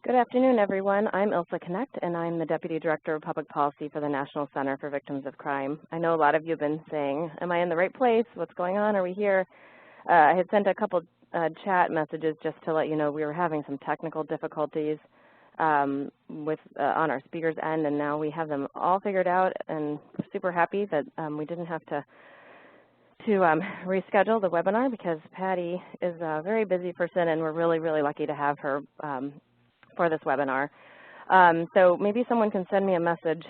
Good afternoon, everyone. I'm Ilsa Connect, and I'm the Deputy Director of Public Policy for the National Center for Victims of Crime. I know a lot of you have been saying, am I in the right place? What's going on? Are we here? I had sent a couple chat messages just to let you know we were having some technical difficulties on our speaker's end, and now we have them all figured out, and we're super happy that we didn't have to reschedule the webinar because Patti is a very busy person, and we're really, really lucky to have her for this webinar. So maybe someone can send me a message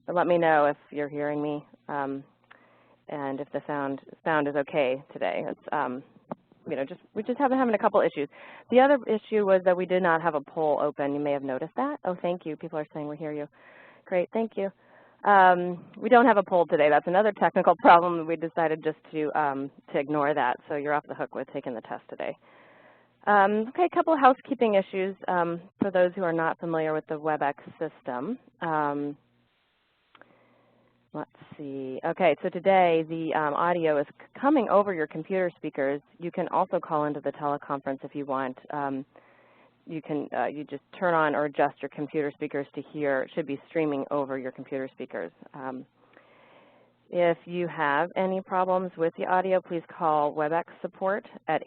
and let me know if you're hearing me and if the sound is okay today. It's we just have been having a couple issues. The other issue was that we did not have a poll open. You may have noticed that. Oh, thank you. People are saying we hear you. Great, thank you. We don't have a poll today. That's another technical problem. We decided just to ignore that. So you're off the hook with taking the test today. Okay, a couple of housekeeping issues for those who are not familiar with the WebEx system. Let's see. Okay, so today the audio is coming over your computer speakers. You can also call into the teleconference if you want. You just turn on or adjust your computer speakers to hear. It should be streaming over your computer speakers. If you have any problems with the audio, please call WebEx support at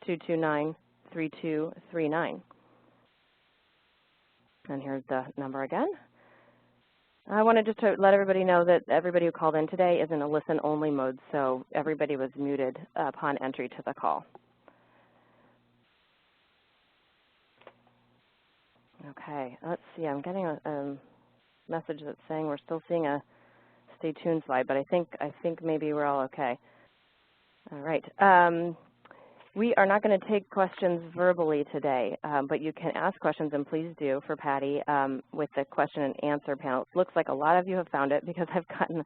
866-229-3239. And here's the number again. I wanted just to let everybody know that everybody who called in today is in a listen-only mode, so everybody was muted upon entry to the call. Okay, let's see. I'm getting a message that's saying we're still seeing a stay tuned slide, but I think maybe we're all okay. All right. We are not going to take questions verbally today, but you can ask questions, and please do, for Patti with the question and answer panel. It looks like a lot of you have found it because I've gotten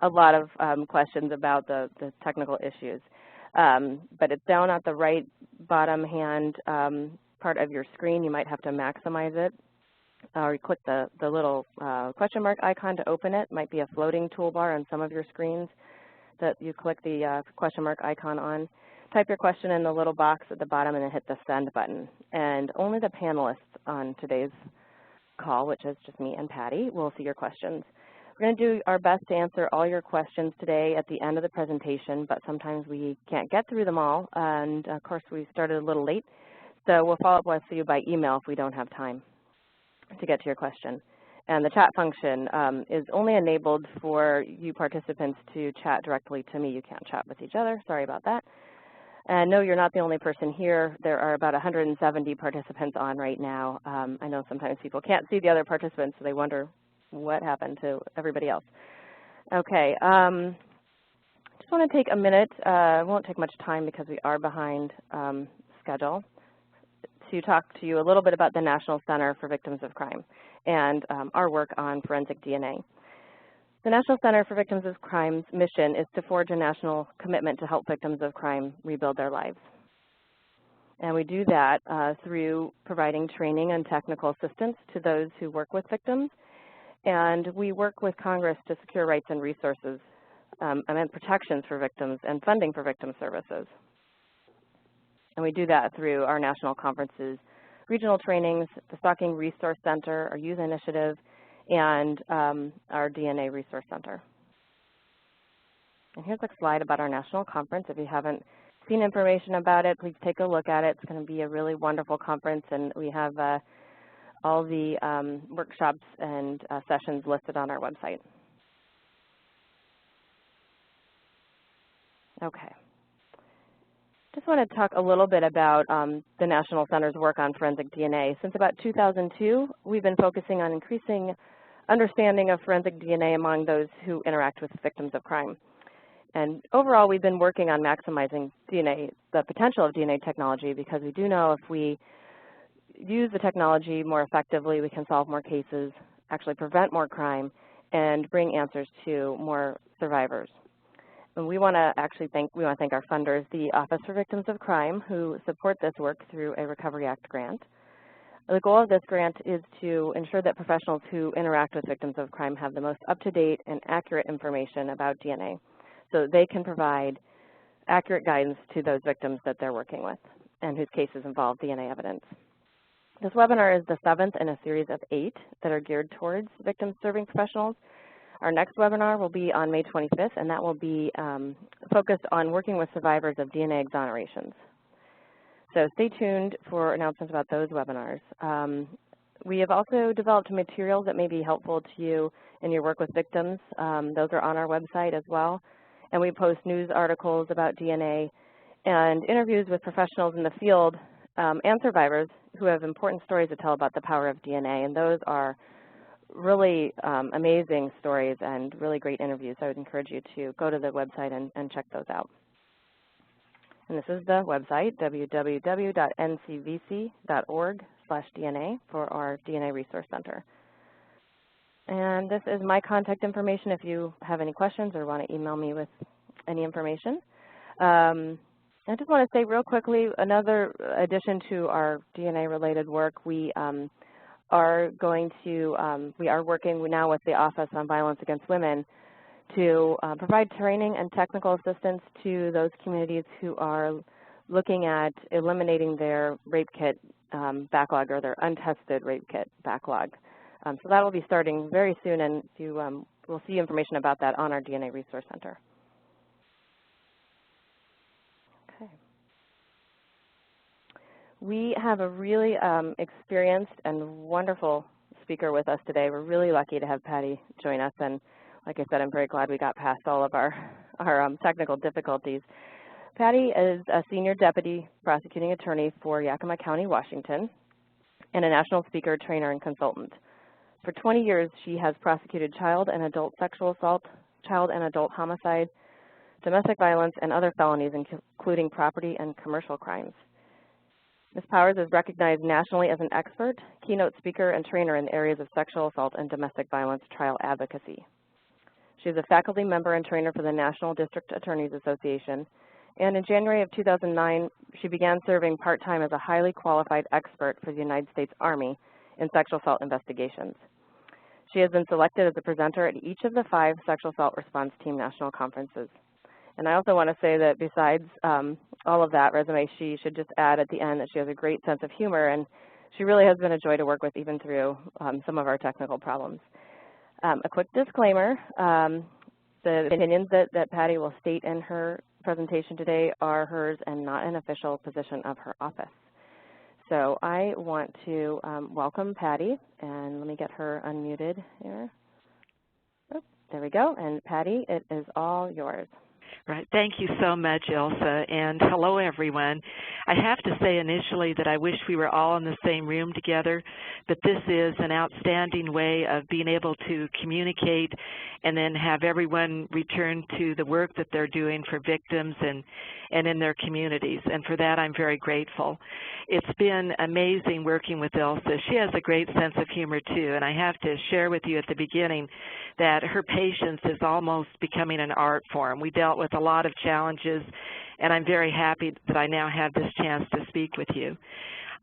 a lot of questions about the technical issues. But it's down at the right bottom hand part of your screen. You might have to maximize it. Or you click the little question mark icon to open it. It might be a floating toolbar on some of your screens that you click the question mark icon on. Type your question in the little box at the bottom and then hit the send button. And only the panelists on today's call, which is just me and Patti, will see your questions. We're going to do our best to answer all your questions today at the end of the presentation, but sometimes we can't get through them all. And of course, we started a little late, so we'll follow up with you by email if we don't have time to get to your question. And the chat function is only enabled for you participants to chat directly to me. You can't chat with each other. Sorry about that. And no, you're not the only person here. There are about 170 participants on right now. I know sometimes people can't see the other participants, so they wonder what happened to everybody else. Okay, just want to take a minute. It won't take much time because we are behind schedule to talk to you a little bit about the National Center for Victims of Crime and our work on forensic DNA. The National Center for Victims of Crime's mission is to forge a national commitment to help victims of crime rebuild their lives. And we do that through providing training and technical assistance to those who work with victims. And we work with Congress to secure rights and resources and protections for victims and funding for victim services. And we do that through our national conferences, regional trainings, the Stalking Resource Center, our youth initiative, and our DNA Resource Center. And here's a slide about our national conference. If you haven't seen information about it, please take a look at it. It's going to be a really wonderful conference, and we have all the workshops and sessions listed on our website. Okay. Just want to talk a little bit about the National Center's work on forensic DNA. Since about 2002, we've been focusing on increasing understanding of forensic DNA among those who interact with victims of crime. And overall, we've been working on maximizing DNA, the potential of DNA technology, because we do know if we use the technology more effectively, we can solve more cases, actually prevent more crime, and bring answers to more survivors. And we want to thank our funders, the Office for Victims of Crime, who support this work through a Recovery Act grant. The goal of this grant is to ensure that professionals who interact with victims of crime have the most up-to-date and accurate information about DNA, so they can provide accurate guidance to those victims that they're working with and whose cases involve DNA evidence. This webinar is the 7th in a series of 8 that are geared towards victim-serving professionals. Our next webinar will be on May 25th, and that will be focused on working with survivors of DNA exonerations. So stay tuned for announcements about those webinars. We have also developed materials that may be helpful to you in your work with victims. Those are on our website as well. And we post news articles about DNA and interviews with professionals in the field and survivors who have important stories to tell about the power of DNA. And those are really amazing stories and really great interviews. I would encourage you to go to the website and check those out. And this is the website, www.ncvc.org/DNA for our DNA Resource Center. And this is my contact information if you have any questions or want to email me with any information. I just want to say real quickly, another addition to our DNA-related work, we are working now with the Office on Violence Against Women to provide training and technical assistance to those communities who are looking at eliminating their rape kit backlog or their untested rape kit backlog. So that will be starting very soon, and you will see information about that on our DNA Resource Center. Okay. We have a really experienced and wonderful speaker with us today. We're really lucky to have Patti join us, and like I said, I'm very glad we got past all of our technical difficulties. Patti is a senior deputy prosecuting attorney for Yakima County, Washington, and a national speaker, trainer, and consultant. For 20 years, she has prosecuted child and adult sexual assault, child and adult homicide, domestic violence, and other felonies, including property and commercial crimes. Ms. Powers is recognized nationally as an expert, keynote speaker, and trainer in the areas of sexual assault and domestic violence trial advocacy. She is a faculty member and trainer for the National District Attorneys Association, and in January of 2009, she began serving part-time as a highly qualified expert for the United States Army in sexual assault investigations. She has been selected as a presenter at each of the 5 sexual assault response team national conferences. And I also want to say that besides all of that resume, she should just add at the end that she has a great sense of humor, and she really has been a joy to work with even through some of our technical problems. A quick disclaimer, the opinions that Patti will state in her presentation today are hers and not an official position of her office. So I want to welcome Patti, and let me get her unmuted here. Oh, there we go, and Patti, it is all yours. Right. Thank you so much, Ilsa, and hello, everyone. I have to say initially that I wish we were all in the same room together, but this is an outstanding way of being able to communicate and then have everyone return to the work that they're doing for victims and in their communities, and for that I'm very grateful. It's been amazing working with Ilsa. She has a great sense of humor, too, and I have to share with you at the beginning that her patience is almost becoming an art form. We dealt with a lot of challenges, and I'm very happy that I now have this chance to speak with you.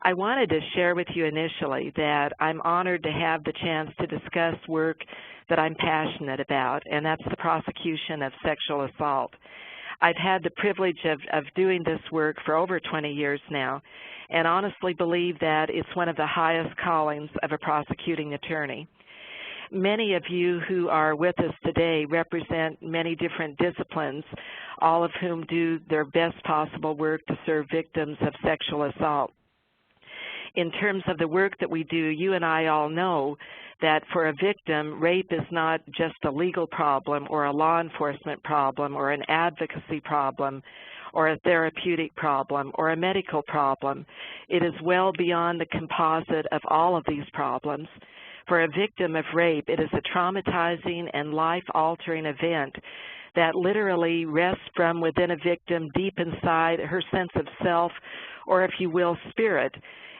I wanted to share with you initially that I'm honored to have the chance to discuss work that I'm passionate about, and that's the prosecution of sexual assault. I've had the privilege of doing this work for over 20 years now, and honestly believe that it's one of the highest callings of a prosecuting attorney. Many of you who are with us today represent many different disciplines, all of whom do their best possible work to serve victims of sexual assault. In terms of the work that we do, you and I all know that for a victim, rape is not just a legal problem or a law enforcement problem or an advocacy problem or a therapeutic problem or a medical problem. It is well beyond the composite of all of these problems. For a victim of rape, it is a traumatizing and life-altering event that literally rests from within a victim deep inside her sense of self, or if you will, spirit.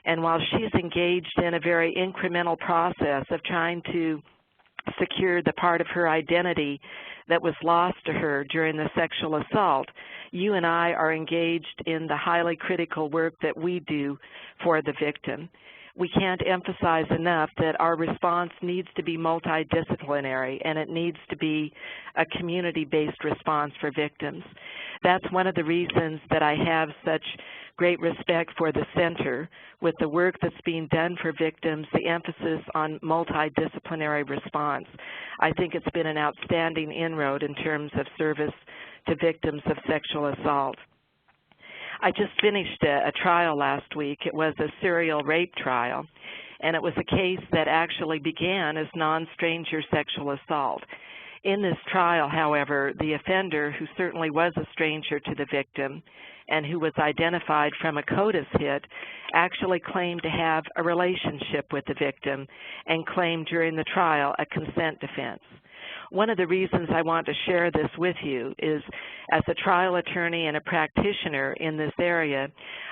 And while she's engaged in a very incremental process of trying to secure the part of her identity that was lost to her during the sexual assault, you and I are engaged in the highly critical work that we do for the victim. We can't emphasize enough that our response needs to be multidisciplinary, and it needs to be a community-based response for victims. That's one of the reasons that I have such great respect for the center with the work that's being done for victims, the emphasis on multidisciplinary response. I think it's been an outstanding inroad in terms of service to victims of sexual assault. I just finished a trial last week. It was a serial rape trial, and it was a case that actually began as non-stranger sexual assault. In this trial, however, the offender, who certainly was a stranger to the victim and who was identified from a CODIS hit, actually claimed to have a relationship with the victim and claimed during the trial a consent defense. One of the reasons I want to share this with you is, as a trial attorney and a practitioner in this area,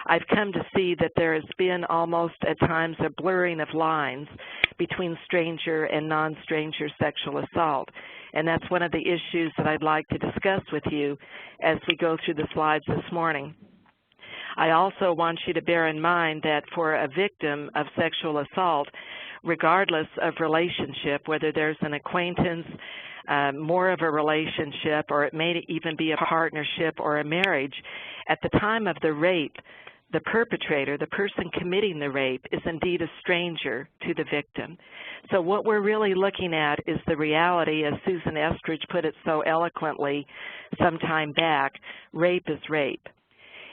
I've come to see that there has been almost at times a blurring of lines between stranger and non-stranger sexual assault. And that's one of the issues that I'd like to discuss with you as we go through the slides this morning. I also want you to bear in mind that for a victim of sexual assault, regardless of relationship, whether there's an acquaintance, more of a relationship, or it may even be a partnership or a marriage, at the time of the rape, the perpetrator, the person committing the rape, is indeed a stranger to the victim. So what we're really looking at is the reality, as Susan Estridge put it so eloquently some time back, rape is rape.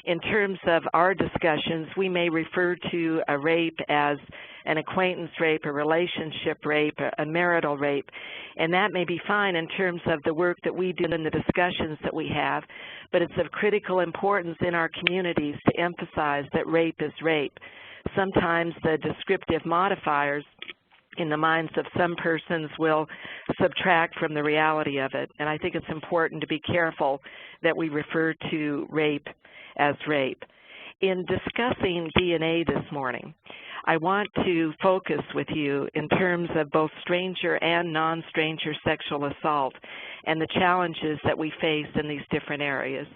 In terms of our discussions, we may refer to a rape as an acquaintance rape, a relationship rape, a marital rape, and that may be fine in terms of the work that we do and the discussions that we have, but it's of critical importance in our communities to emphasize that rape is rape. Sometimes the descriptive modifiers in the minds of some persons will subtract from the reality of it, and I think it's important to be careful that we refer to rape as rape. In discussing DNA this morning, I want to focus with you in terms of both stranger and non-stranger sexual assault and the challenges that we face in these different areas.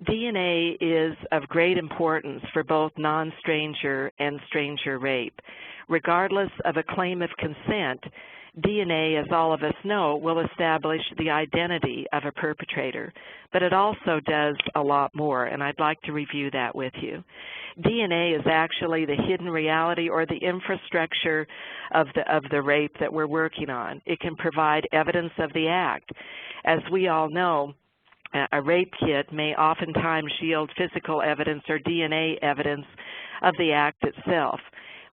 DNA is of great importance for both non-stranger and stranger rape. Regardless of a claim of consent, DNA, as all of us know, will establish the identity of a perpetrator, but it also does a lot more, and I'd like to review that with you. DNA is actually the hidden reality or the infrastructure of the rape that we're working on. It can provide evidence of the act. As we all know, a rape kit may oftentimes yield physical evidence or DNA evidence of the act itself.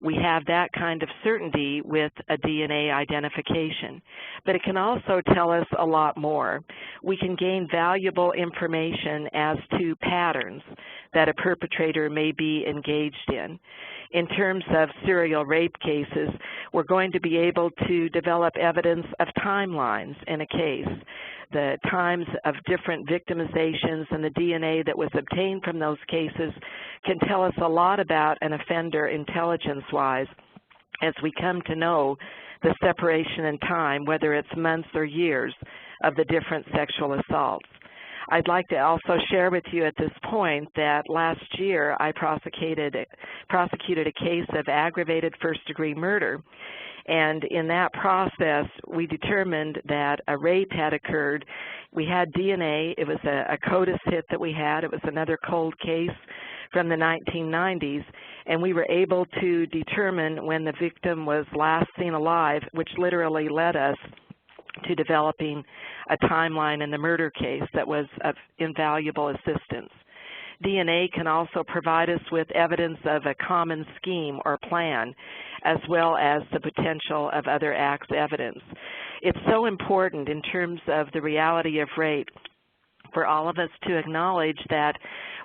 We have that kind of certainty with a DNA identification. But it can also tell us a lot more. We can gain valuable information as to patterns that a perpetrator may be engaged in. In terms of serial rape cases, we're going to be able to develop evidence of timelines in a case. The times of different victimizations and the DNA that was obtained from those cases can tell us a lot about an offender intelligence-wise as we come to know the separation in time, whether it's months or years, of the different sexual assaults. I'd like to also share with you at this point that last year I prosecuted a case of aggravated first-degree murder. And in that process, we determined that a rape had occurred. We had DNA. It was a CODIS hit that we had. It was another cold case from the 1990s. And we were able to determine when the victim was last seen alive, which literally led us to developing a timeline in the murder case that was of invaluable assistance. DNA can also provide us with evidence of a common scheme or plan, as well as the potential of other acts evidence. It's so important in terms of the reality of rape for all of us to acknowledge that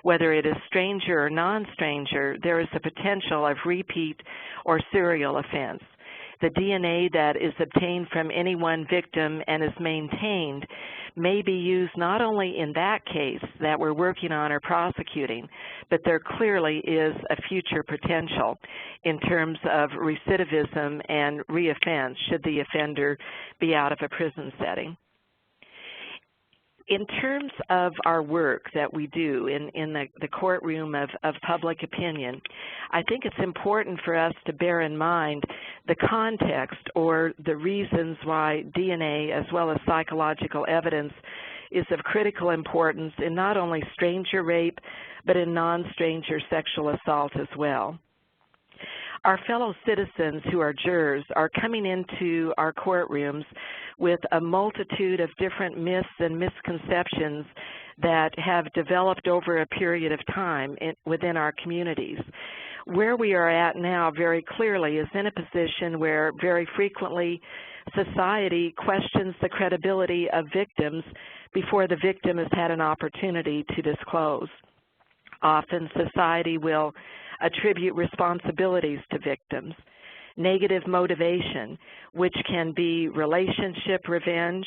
whether it is stranger or non-stranger, there is a potential of repeat or serial offense. The DNA that is obtained from any one victim and is maintained may be used not only in that case that we're working on or prosecuting, but there clearly is a future potential in terms of recidivism and reoffense should the offender be out of a prison setting. In terms of our work that we do in the courtroom of public opinion, I think it's important for us to bear in mind the context or the reasons why DNA as well as psychological evidence is of critical importance in not only stranger rape, but in non-stranger sexual assault as well. Our fellow citizens who are jurors are coming into our courtrooms with a multitude of different myths and misconceptions that have developed over a period of time within our communities. Where we are at now very clearly is in a position where very frequently society questions the credibility of victims before the victim has had an opportunity to disclose. Often society will attribute responsibilities to victims, negative motivation, which can be relationship revenge,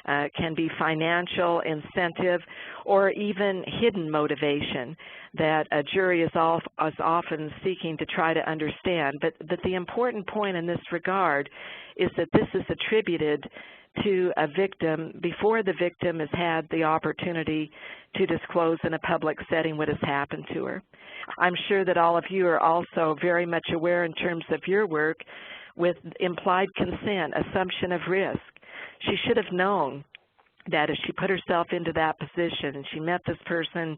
can be financial incentive, or even hidden motivation that a jury is often seeking to try to understand. But the important point in this regard is that this is attributed to a victim before the victim has had the opportunity to disclose in a public setting what has happened to her. I'm sure that all of you are also very much aware in terms of your work with implied consent, assumption of risk. She should have known that as she put herself into that position and she met this person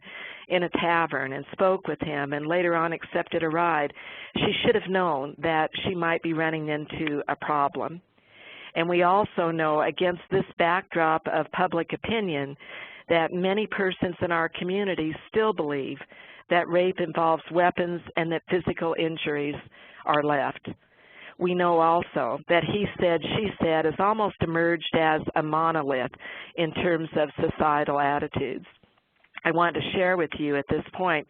in a tavern and spoke with him and later on accepted a ride, she should have known that she might be running into a problem. And we also know, against this backdrop of public opinion, that many persons in our community still believe that rape involves weapons and that physical injuries are left. We know also that he said, she said has almost emerged as a monolith in terms of societal attitudes. I want to share with you at this point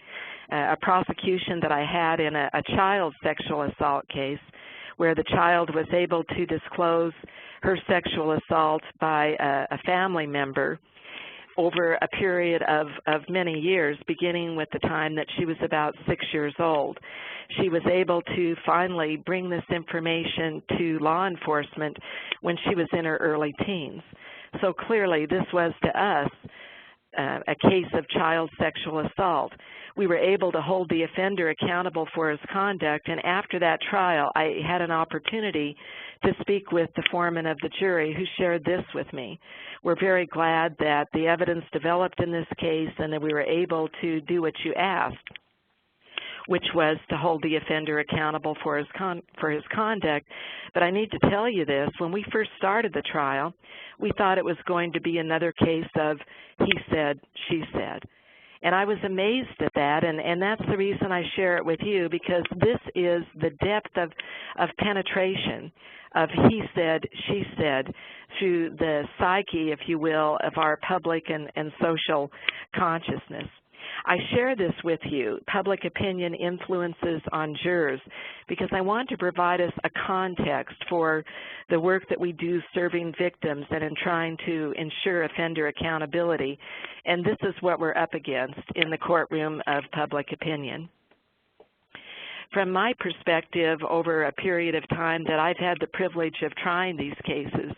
a prosecution that I had in a child sexual assault case where the child was able to disclose her sexual assault by a family member over a period of many years, beginning with the time that she was about 6 years old. She was able to finally bring this information to law enforcement when she was in her early teens. So clearly this was to us a case of child sexual assault. We were able to hold the offender accountable for his conduct, and after that trial, I had an opportunity to speak with the foreman of the jury who shared this with me. We're very glad that the evidence developed in this case and that we were able to do what you asked, which was to hold the offender accountable for his conduct. But I need to tell you this, when we first started the trial, we thought it was going to be another case of he said, she said. And I was amazed at that, and that's the reason I share it with you, because this is the depth of penetration of he said, she said, through the psyche, if you will, of our public and social consciousness. I share this with you, public opinion influences on jurors, because I want to provide us a context for the work that we do serving victims and in trying to ensure offender accountability. And this is what we're up against in the courtroom of public opinion. From my perspective, over a period of time that I've had the privilege of trying these cases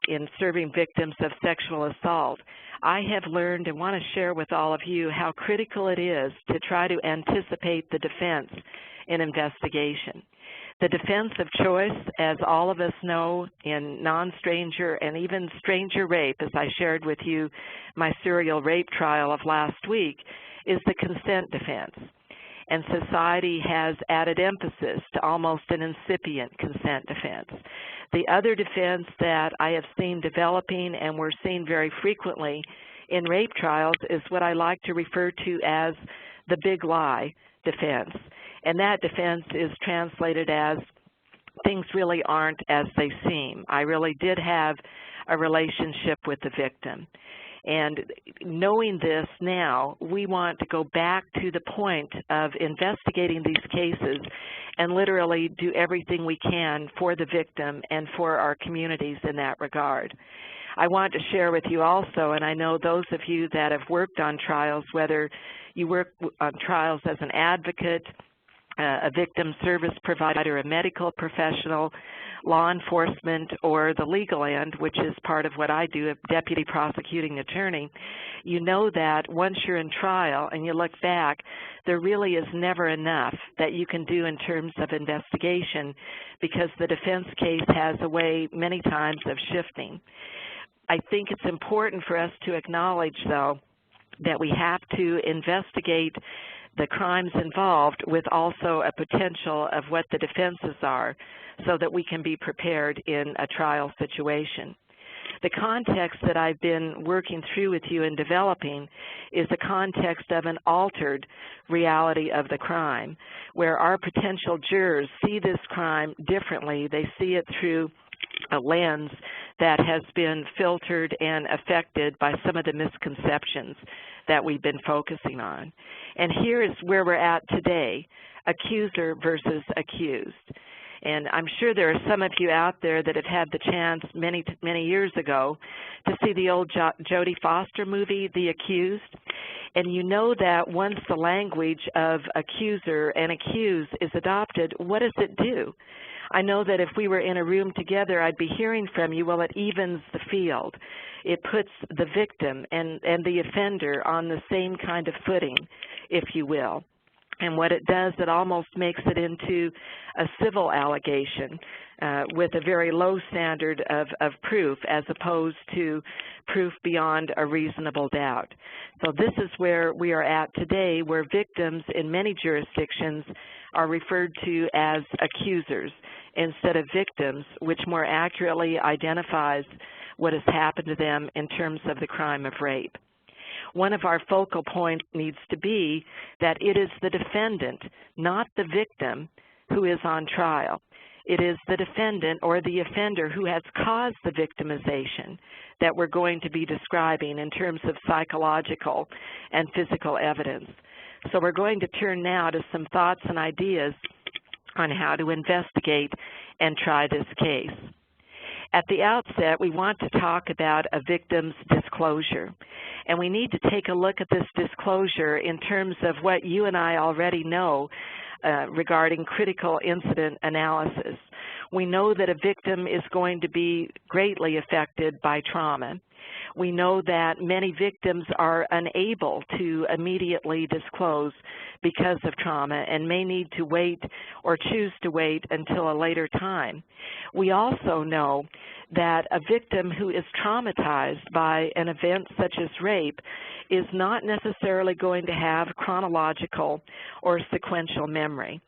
in serving victims of sexual assault, I have learned and want to share with all of you how critical it is to try to anticipate the defense in investigation. The defense of choice, as all of us know in non-stranger and even stranger rape, as I shared with you my serial rape trial of last week, is the consent defense. And society has added emphasis to almost an incipient consent defense. The other defense that I have seen developing and we're seeing very frequently in rape trials is what I like to refer to as the big lie defense. And that defense is translated as things really aren't as they seem. I really did have a relationship with the victim. And knowing this now, we want to go back to the point of investigating these cases and literally do everything we can for the victim and for our communities in that regard. I want to share with you also, and I know those of you that have worked on trials, whether you work on trials as an advocate a victim service provider, a medical professional, law enforcement, or the legal end, which is part of what I do, a Deputy Prosecuting Attorney, you know that once you're in trial and you look back, there really is never enough that you can do in terms of investigation because the defense case has a way many times of shifting. I think it's important for us to acknowledge, though, that we have to investigate the crimes involved with also a potential of what the defenses are so that we can be prepared in a trial situation. The context that I've been working through with you and developing is the context of an altered reality of the crime, where our potential jurors see this crime differently. They see it through a lens that has been filtered and affected by some of the misconceptions that we've been focusing on. And here is where we're at today, accuser versus accused. And I'm sure there are some of you out there that have had the chance many years ago to see the old Jodie Foster movie, The Accused. And you know that once the language of accuser and accused is adopted, what does it do? I know that if we were in a room together, I'd be hearing from you, well, it evens the field. It puts the victim and the offender on the same kind of footing, if you will. And what it does, it almost makes it into a civil allegation with a very low standard of proof as opposed to proof beyond a reasonable doubt. So this is where we are at today, where victims in many jurisdictions are referred to as accusers instead of victims, which more accurately identifies what has happened to them in terms of the crime of rape. One of our focal points needs to be that it is the defendant, not the victim, who is on trial. It is the defendant or the offender who has caused the victimization that we're going to be describing in terms of psychological and physical evidence. So we're going to turn now to some thoughts and ideas on how to investigate and try this case. At the outset, we want to talk about a victim's disclosure. And we need to take a look at this disclosure in terms of what you and I already know regarding critical incident analysis. We know that a victim is going to be greatly affected by trauma. We know that many victims are unable to immediately disclose because of trauma and may need to wait or choose to wait until a later time. We also know that a victim who is traumatized by an event such as rape is not necessarily going to have chronological or sequential memory.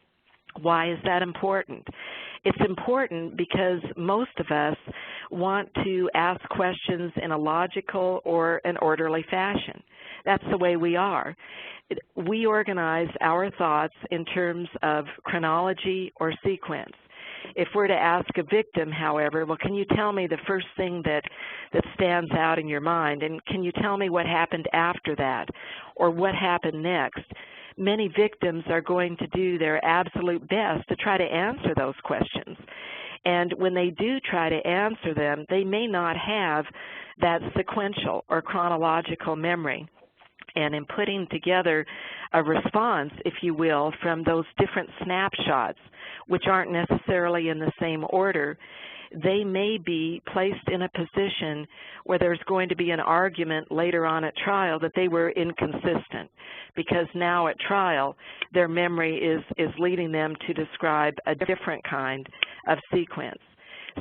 Why is that important? It's important because most of us want to ask questions in a logical or an orderly fashion. That's the way we are. We organize our thoughts in terms of chronology or sequence. If we're to ask a victim, however, well, can you tell me the first thing that stands out in your mind, and can you tell me what happened after that, or what happened next? Many victims are going to do their absolute best to try to answer those questions. And when they do try to answer them, they may not have that sequential or chronological memory. And in putting together a response, if you will, from those different snapshots, which aren't necessarily in the same order, they may be placed in a position where there's going to be an argument later on at trial that they were inconsistent, because now at trial their memory is leading them to describe a different kind of sequence.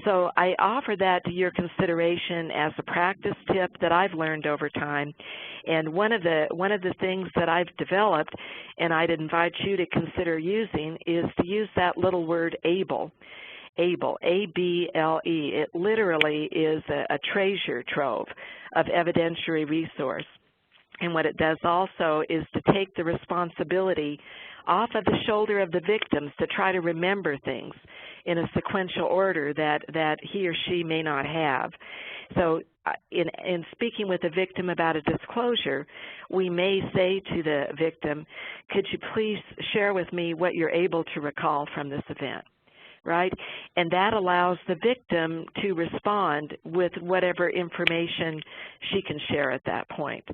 So I offer that to your consideration as a practice tip that I've learned over time. And one of the things that I've developed, and I'd invite you to consider using, is to use that little word able. ABLE, A-B-L-E. It literally is a treasure trove of evidentiary resource. And what it does also is to take the responsibility off of the shoulder of the victims to try to remember things in a sequential order that he or she may not have. So in speaking with a victim about a disclosure, we may say to the victim, could you please share with me what you're able to recall from this event? right? And that allows the victim to respond with whatever information she can share at that point.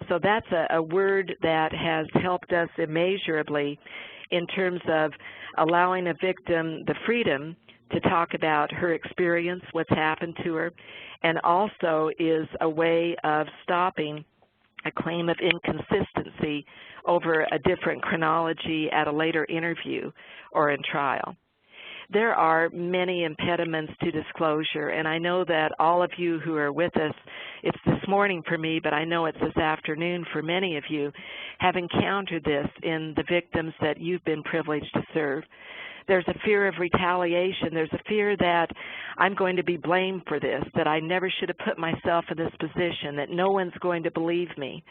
So that's a word that has helped us immeasurably in terms of allowing a victim the freedom to talk about her experience, what's happened to her, and also is a way of stopping a claim of inconsistency over a different chronology at a later interview or in trial. There are many impediments to disclosure, and I know that all of you who are with us, it's this morning for me, but I know it's this afternoon for many of you, have encountered this in the victims that you've been privileged to serve. There's a fear of retaliation. There's a fear that I'm going to be blamed for this, that I never should have put myself in this position, that no one's going to believe me.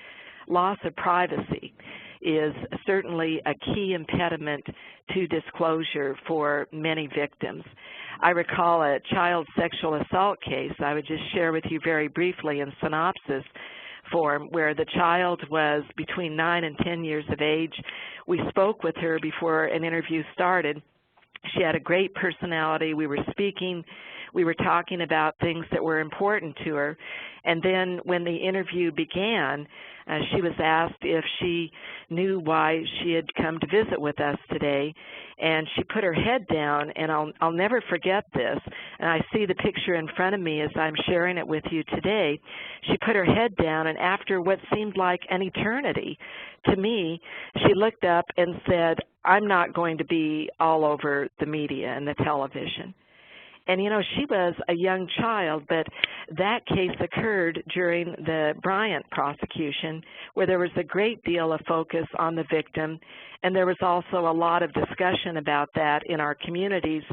Loss of privacy is certainly a key impediment to disclosure for many victims. I recall a child sexual assault case I would just share with you very briefly in synopsis form, where the child was between 9 and 10 years of age. We spoke with her before an interview started. She had a great personality. We were speaking. We were talking about things that were important to her. And then when the interview began, she was asked if she knew why she had come to visit with us today. And she put her head down, and I'll never forget this. And I see the picture in front of me as I'm sharing it with you today. She put her head down, and after what seemed like an eternity to me, she looked up and said, "I'm not going to be all over the media and the television." And, you know, she was a young child, but that case occurred during the Bryant prosecution, where there was a great deal of focus on the victim, and there was also a lot of discussion about that in our communities,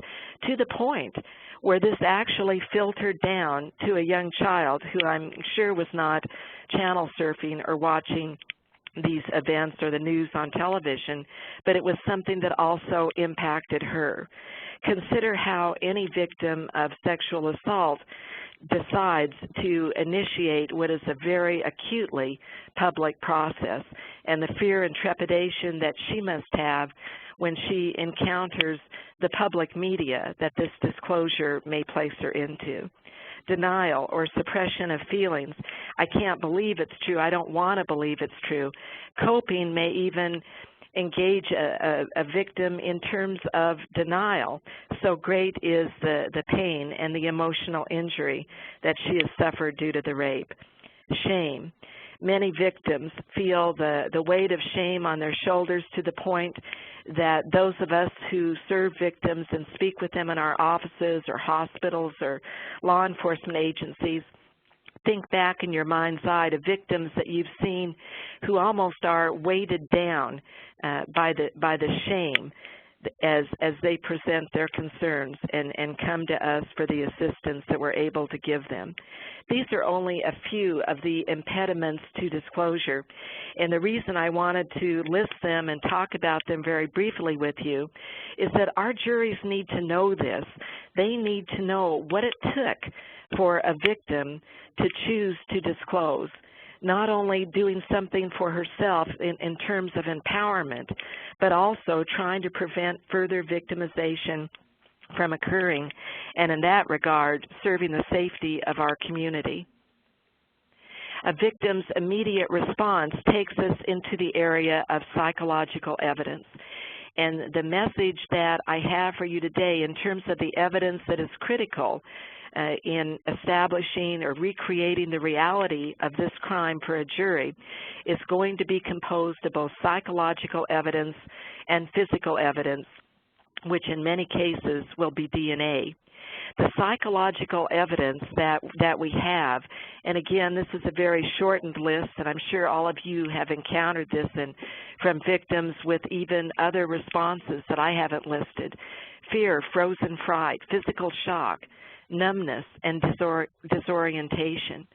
to the point where this actually filtered down to a young child who I'm sure was not channel surfing or watching these events or the news on television, but it was something that also impacted her. Consider how any victim of sexual assault decides to initiate what is a very acutely public process, and the fear and trepidation that she must have when she encounters the public media that this disclosure may place her into. Denial or suppression of feelings. I can't believe it's true. I don't want to believe it's true. Coping may even engage a victim in terms of denial. So great is the pain and the emotional injury that she has suffered due to the rape. Shame. Many victims feel the weight of shame on their shoulders to the point that those of us who serve victims and speak with them in our offices or hospitals or law enforcement agencies, think back in your mind's eye to victims that you've seen who almost are weighted down by the shame as they present their concerns and come to us for the assistance that we're able to give them. These are only a few of the impediments to disclosure, and the reason I wanted to list them and talk about them very briefly with you is that our juries need to know this. They need to know what it took for a victim to choose to disclose, not only doing something for herself in terms of empowerment, but also trying to prevent further victimization from occurring, and in that regard, serving the safety of our community. A victim's immediate response takes us into the area of psychological evidence. And the message that I have for you today in terms of the evidence that is critical in establishing or recreating the reality of this crime for a jury is going to be composed of both psychological evidence and physical evidence, which in many cases will be DNA. The psychological evidence that we have, and again, this is a very shortened list, and I'm sure all of you have encountered this from victims with even other responses that I haven't listed: fear, frozen fright, physical shock, numbness, and disorientation.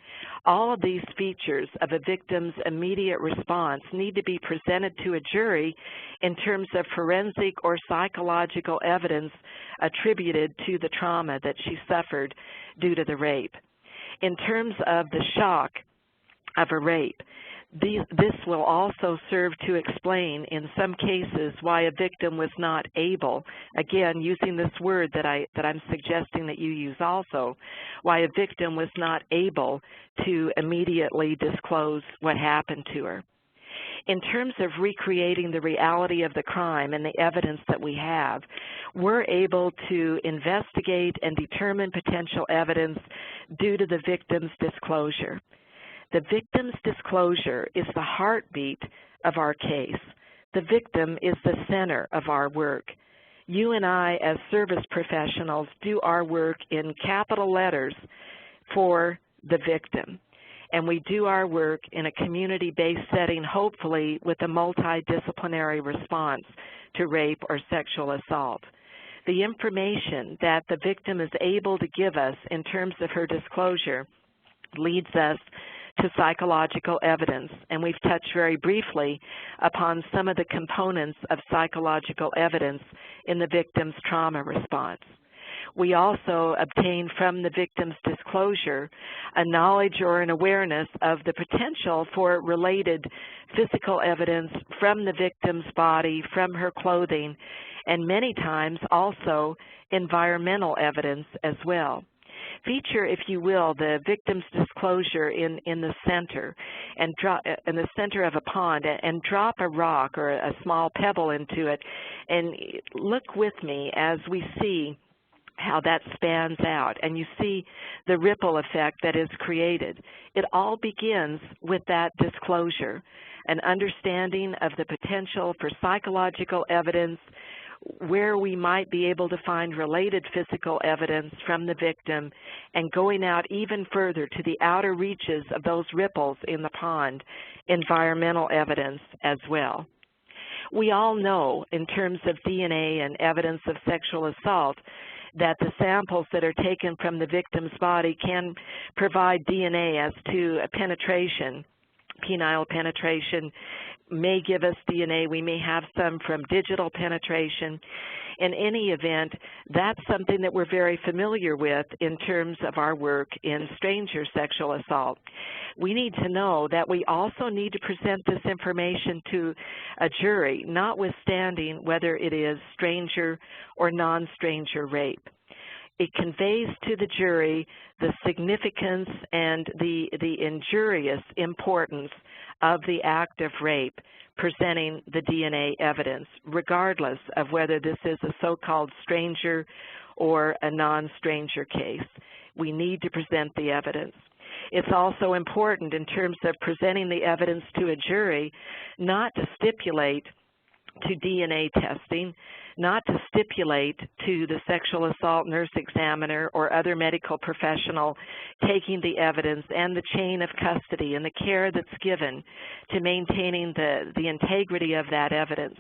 All of these features of a victim's immediate response need to be presented to a jury in terms of forensic or psychological evidence attributed to the trauma that she suffered due to the rape. In terms of the shock of a rape, This will also serve to explain, in some cases, why a victim was not able, again, using this word that I'm suggesting that you use also, why a victim was not able to immediately disclose what happened to her. In terms of recreating the reality of the crime and the evidence that we have, we're able to investigate and determine potential evidence due to the victim's disclosure. The victim's disclosure is the heartbeat of our case. The victim is the center of our work. You and I, as service professionals, do our work in capital letters for the victim. And we do our work in a community-based setting, hopefully with a multidisciplinary response to rape or sexual assault. The information that the victim is able to give us in terms of her disclosure leads us to psychological evidence, and we've touched very briefly upon some of the components of psychological evidence in the victim's trauma response. We also obtain from the victim's disclosure a knowledge or an awareness of the potential for related physical evidence from the victim's body, from her clothing, and many times also environmental evidence as well. Feature, if you will, the victim's disclosure in the center, and in the center of a pond, and drop a rock or a small pebble into it, and look with me as we see how that spans out, and you see the ripple effect that is created. It all begins with that disclosure, an understanding of the potential for psychological evidence, where we might be able to find related physical evidence from the victim, and going out even further to the outer reaches of those ripples in the pond, environmental evidence as well. We all know, in terms of DNA and evidence of sexual assault, that the samples that are taken from the victim's body can provide DNA as to a penetration. Penile penetration may give us DNA. We may have some from digital penetration. In any event, that's something that we're very familiar with in terms of our work in stranger sexual assault. We need to know that we also need to present this information to a jury, notwithstanding whether it is stranger or non-stranger rape. It conveys to the jury the significance and the injurious importance of the act of rape, presenting the DNA evidence, regardless of whether this is a so-called stranger or a non-stranger case. We need to present the evidence. It's also important in terms of presenting the evidence to a jury not to stipulate to DNA testing, not to stipulate to the sexual assault nurse examiner or other medical professional taking the evidence and the chain of custody and the care that's given to maintaining the integrity of that evidence,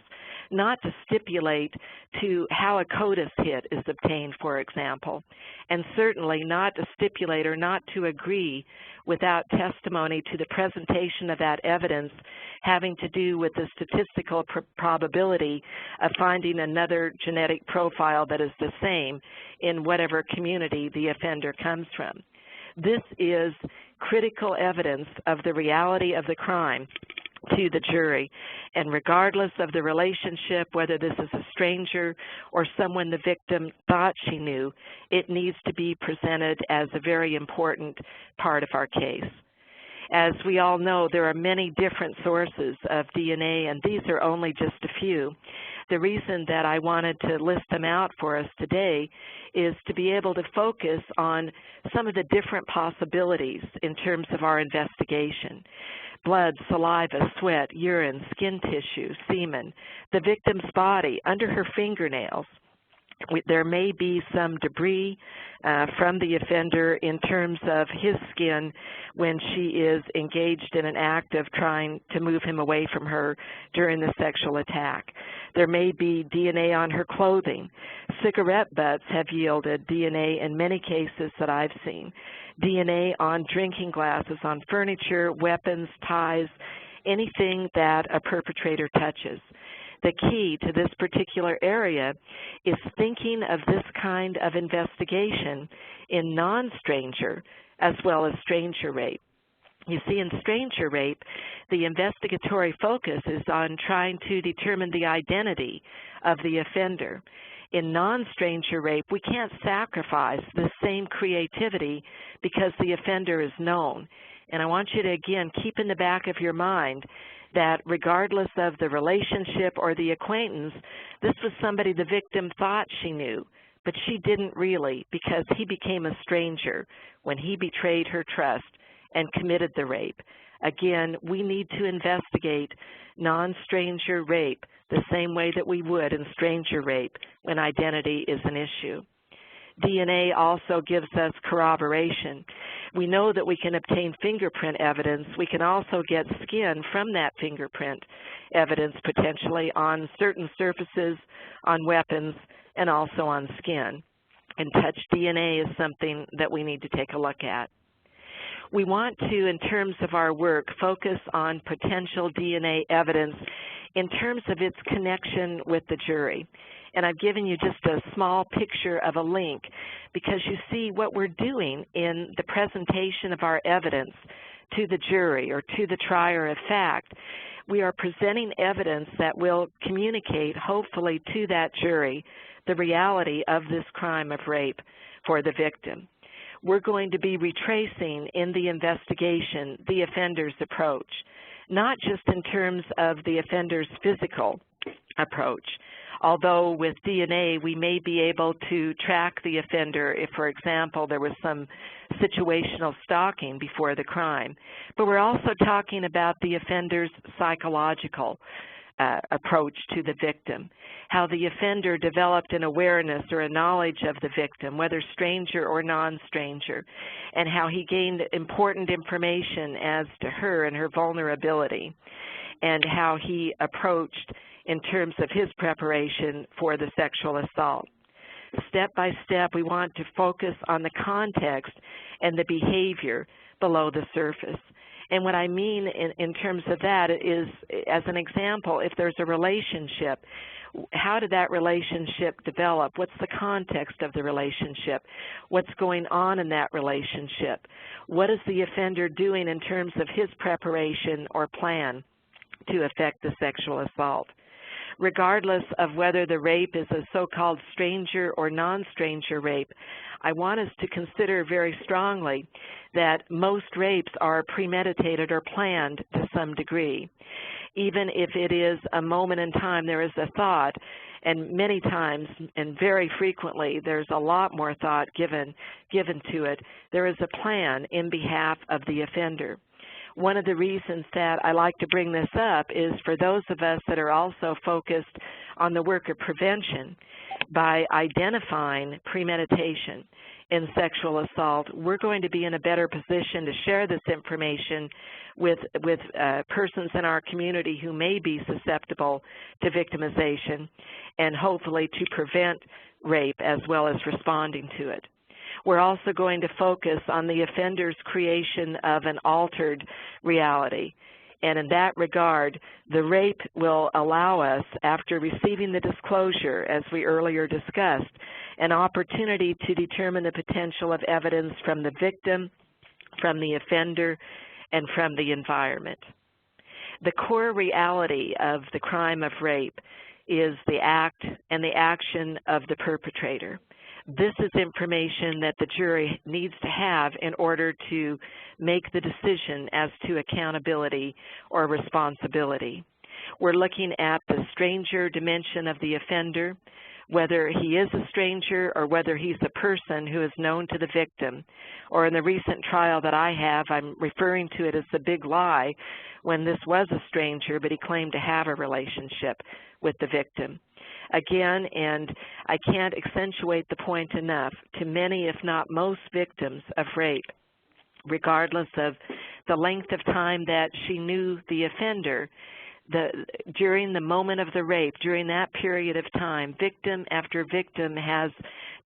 not to stipulate to how a CODIS hit is obtained, for example, and certainly not to stipulate or not to agree without testimony to the presentation of that evidence having to do with the statistical probability of finding another genetic profile that is the same in whatever community the offender comes from. This is critical evidence of the reality of the crime to the jury, and regardless of the relationship, whether this is a stranger or someone the victim thought she knew, it needs to be presented as a very important part of our case. As we all know, there are many different sources of DNA, and these are only just a few. The reason that I wanted to list them out for us today is to be able to focus on some of the different possibilities in terms of our investigation. Blood, saliva, sweat, urine, skin tissue, semen, the victim's body, under her fingernails. There may be some debris from the offender in terms of his skin when she is engaged in an act of trying to move him away from her during the sexual attack. There may be DNA on her clothing. Cigarette butts have yielded DNA in many cases that I've seen. DNA on drinking glasses, on furniture, weapons, ties, anything that a perpetrator touches. The key to this particular area is thinking of this kind of investigation in non-stranger as well as stranger rape. You see, in stranger rape, the investigatory focus is on trying to determine the identity of the offender. In non-stranger rape, we can't sacrifice the same creativity because the offender is known. And I want you to, again, keep in the back of your mind that regardless of the relationship or the acquaintance, this was somebody the victim thought she knew, but she didn't really, because he became a stranger when he betrayed her trust and committed the rape. Again, we need to investigate non-stranger rape the same way that we would in stranger rape when identity is an issue. DNA also gives us corroboration. We know that we can obtain fingerprint evidence. We can also get skin from that fingerprint evidence potentially on certain surfaces, on weapons, and also on skin. And touch DNA is something that we need to take a look at. We want to, in terms of our work, focus on potential DNA evidence in terms of its connection with the jury. And I've given you just a small picture of a link because you see what we're doing in the presentation of our evidence to the jury or to the trier of fact. We are presenting evidence that will communicate, hopefully, to that jury the reality of this crime of rape for the victim. We're going to be retracing in the investigation the offender's approach, not just in terms of the offender's physical approach. Although with DNA, we may be able to track the offender if, for example, there was some situational stalking before the crime. But we're also talking about the offender's psychological approach to the victim, how the offender developed an awareness or a knowledge of the victim, whether stranger or non-stranger, and how he gained important information as to her and her vulnerability, and how he approached in terms of his preparation for the sexual assault. Step by step, we want to focus on the context and the behavior below the surface. And what I mean in terms of that is, as an example, if there's a relationship, how did that relationship develop? What's the context of the relationship? What's going on in that relationship? What is the offender doing in terms of his preparation or plan to effect the sexual assault? Regardless of whether the rape is a so-called stranger or non-stranger rape, I want us to consider very strongly that most rapes are premeditated or planned to some degree. Even if it is a moment in time, there is a thought, and many times and very frequently there's a lot more thought given to it. There is a plan in behalf of the offender. One of the reasons that I like to bring this up is for those of us that are also focused on the work of prevention. By identifying premeditation in sexual assault, we're going to be in a better position to share this information with persons in our community who may be susceptible to victimization, and hopefully to prevent rape as well as responding to it. We're also going to focus on the offender's creation of an altered reality. And in that regard, the rape will allow us, after receiving the disclosure, as we earlier discussed, an opportunity to determine the potential of evidence from the victim, from the offender, and from the environment. The core reality of the crime of rape is the act and the action of the perpetrator. This is information that the jury needs to have in order to make the decision as to accountability or responsibility. We're looking at the stranger dimension of the offender, whether he is a stranger or whether he's a person who is known to the victim. Or in the recent trial that I have, I'm referring to it as the big lie, when this was a stranger, but he claimed to have a relationship with the victim. Again, and I can't accentuate the point enough, to many, if not most victims of rape, regardless of the length of time that she knew the offender, during the moment of the rape, during that period of time, victim after victim has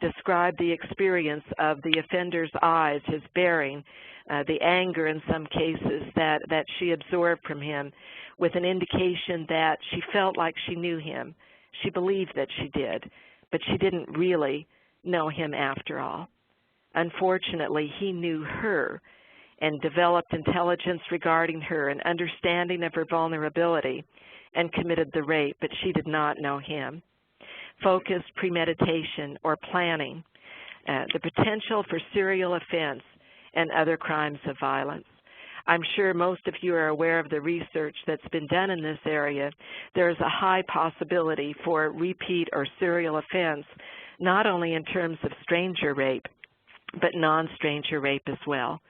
described the experience of the offender's eyes, his bearing, the anger in some cases that she absorbed from him, with an indication that she felt like she knew him. She believed that she did, but she didn't really know him after all. Unfortunately, he knew her, and developed intelligence regarding her and understanding of her vulnerability and committed the rape, but she did not know him. Focused premeditation or planning, the potential for serial offense and other crimes of violence. I'm sure most of you are aware of the research that's been done in this area. There is a high possibility for repeat or serial offense, not only in terms of stranger rape, but non-stranger rape as well.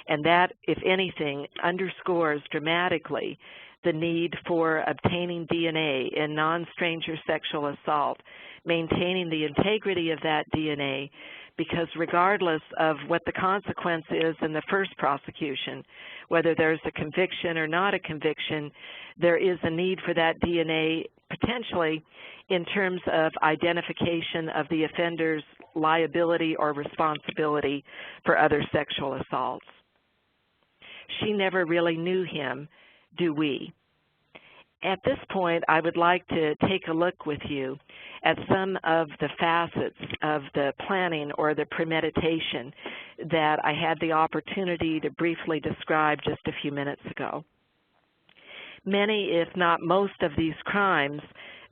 And that, if anything, underscores dramatically the need for obtaining DNA in non-stranger sexual assault, maintaining the integrity of that DNA, because regardless of what the consequence is in the first prosecution, whether there's a conviction or not a conviction, there is a need for that DNA potentially in terms of identification of the offender's liability or responsibility for other sexual assaults. She never really knew him, do we? At this point, I would like to take a look with you at some of the facets of the planning or the premeditation that I had the opportunity to briefly describe just a few minutes ago. Many, if not most, of these crimes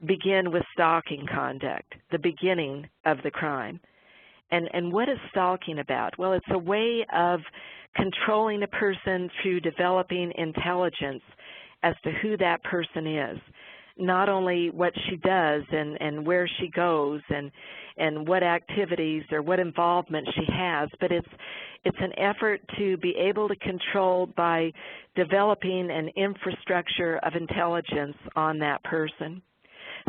begin with stalking conduct, the beginning of the crime. And what is stalking about? Well, it's a way of controlling a person through developing intelligence as to who that person is, not only what she does and where she goes and what activities or what involvement she has, but it's an effort to be able to control by developing an infrastructure of intelligence on that person.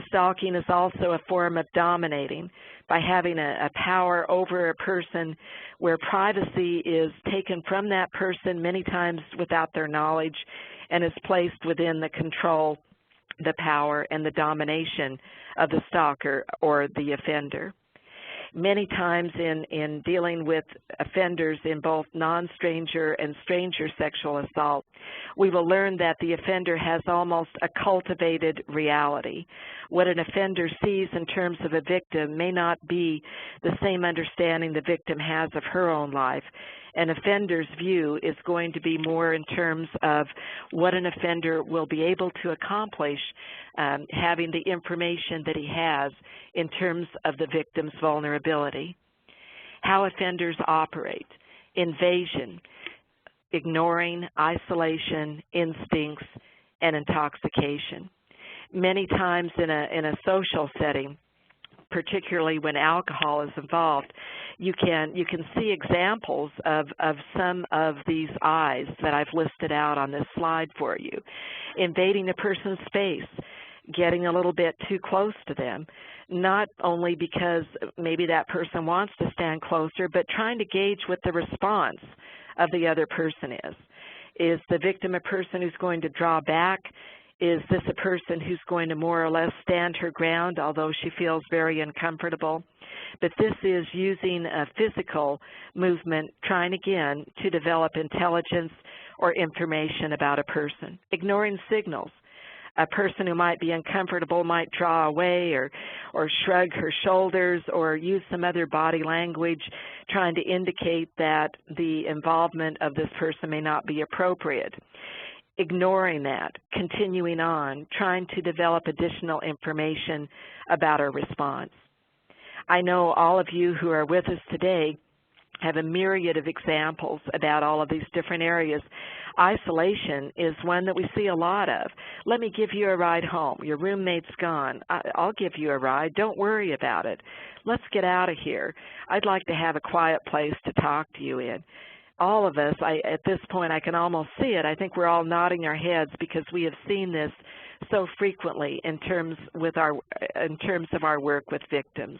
Stalking is also a form of dominating by having a power over a person where privacy is taken from that person many times without their knowledge and is placed within the control, the power, and the domination of the stalker or the offender. Many times in dealing with offenders in both non-stranger and stranger sexual assault, we will learn that the offender has almost a cultivated reality. What an offender sees in terms of a victim may not be the same understanding the victim has of her own life. An offender's view is going to be more in terms of what an offender will be able to accomplish having the information that he has in terms of the victim's vulnerability. How offenders operate: invasion, ignoring, isolation, instincts, and intoxication. Many times in a social setting, particularly when alcohol is involved, you can see examples of some of these I's that I've listed out on this slide for you. Invading a person's space, getting a little bit too close to them, not only because maybe that person wants to stand closer, but trying to gauge what the response of the other person is. Is the victim a person who's going to draw back? Is this a person who's going to more or less stand her ground, although she feels very uncomfortable? But this is using a physical movement, trying again to develop intelligence or information about a person. Ignoring signals. A person who might be uncomfortable might draw away or shrug her shoulders or use some other body language trying to indicate that the involvement of this person may not be appropriate. Ignoring that, continuing on, trying to develop additional information about our response. I know all of you who are with us today have a myriad of examples about all of these different areas. Isolation is one that we see a lot of. Let me give you a ride home. Your roommate's gone. I'll give you a ride. Don't worry about it. Let's get out of here. I'd like to have a quiet place to talk to you in. All of us, at this point, I can almost see it. I think we're all nodding our heads because we have seen this so frequently in terms of our work with victims.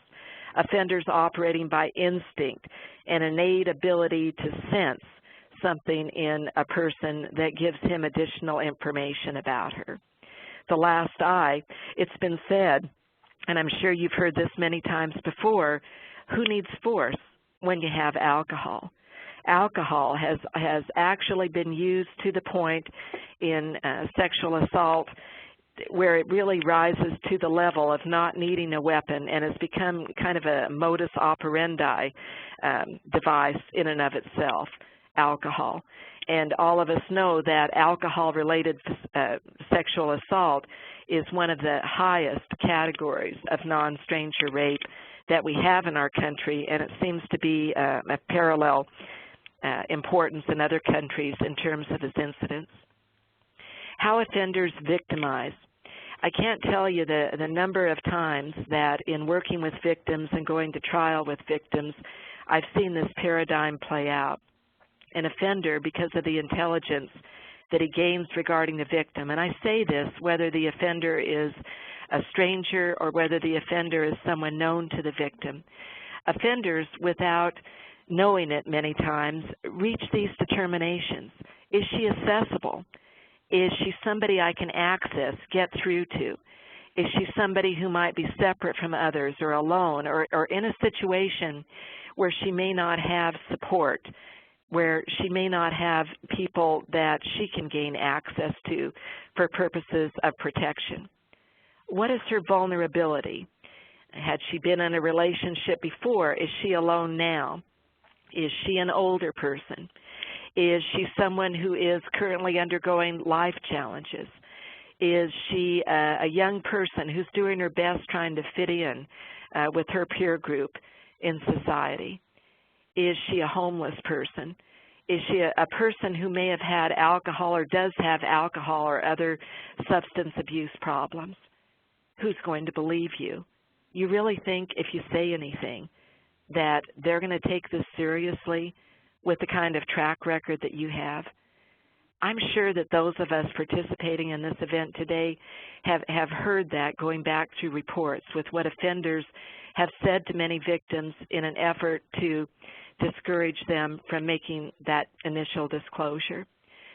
Offenders operating by instinct, an innate ability to sense something in a person that gives him additional information about her. The last I, it's been said, and I'm sure you've heard this many times before, who needs force when you have alcohol? Alcohol has actually been used to the point in sexual assault where it really rises to the level of not needing a weapon and has become kind of a modus operandi device in and of itself. alcohol. And all of us know that alcohol-related sexual assault is one of the highest categories of non-stranger rape that we have in our country, and it seems to be a parallel importance in other countries in terms of its incidence. How offenders victimize. I can't tell you the number of times that in working with victims and going to trial with victims, I've seen this paradigm play out. An offender, because of the intelligence that he gains regarding the victim, and I say this whether the offender is a stranger or whether the offender is someone known to the victim, offenders, without knowing it many times, reach these determinations. Is she accessible? Is she somebody I can access, get through to? Is she somebody who might be separate from others or alone or in a situation where she may not have support, where she may not have people that she can gain access to for purposes of protection? What is her vulnerability? Had she been in a relationship before? Is she alone now? Is she an older person? Is she someone who is currently undergoing life challenges? Is she a young person who's doing her best trying to fit in with her peer group in society? Is she a homeless person? Is she a person who may have had alcohol or does have alcohol or other substance abuse problems? Who's going to believe you? You really think if you say anything that they're going to take this seriously with the kind of track record that you have? I'm sure that those of us participating in this event today have heard that going back through reports with what offenders have said to many victims in an effort to discourage them from making that initial disclosure.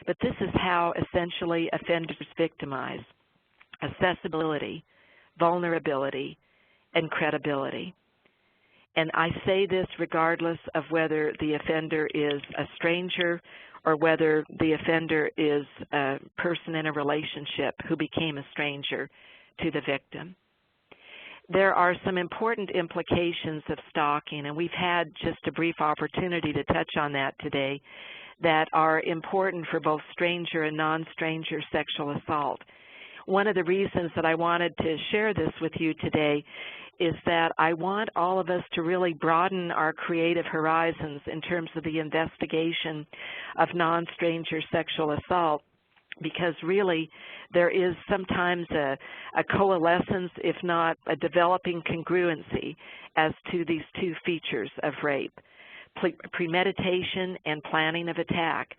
But this is how essentially offenders victimize: accessibility, vulnerability, and credibility. And I say this regardless of whether the offender is a stranger or whether the offender is a person in a relationship who became a stranger to the victim. There are some important implications of stalking, and we've had just a brief opportunity to touch on that today, that are important for both stranger and non-stranger sexual assault. One of the reasons that I wanted to share this with you today is that I want all of us to really broaden our creative horizons in terms of the investigation of non-stranger sexual assault, because really there is sometimes a coalescence, if not a developing congruency, as to these two features of rape: premeditation and planning of attack.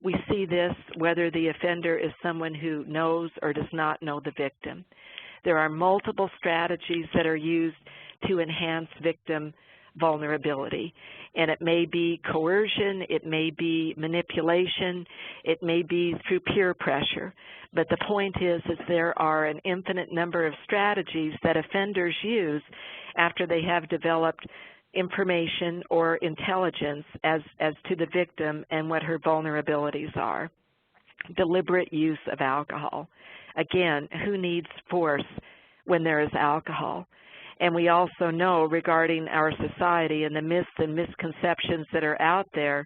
We see this whether the offender is someone who knows or does not know the victim. There are multiple strategies that are used to enhance victim vulnerability, and it may be coercion, it may be manipulation, it may be through peer pressure. But the point is there are an infinite number of strategies that offenders use after they have developed information or intelligence as to the victim and what her vulnerabilities are. Deliberate use of alcohol. Again, who needs force when there is alcohol? And we also know regarding our society and the myths and misconceptions that are out there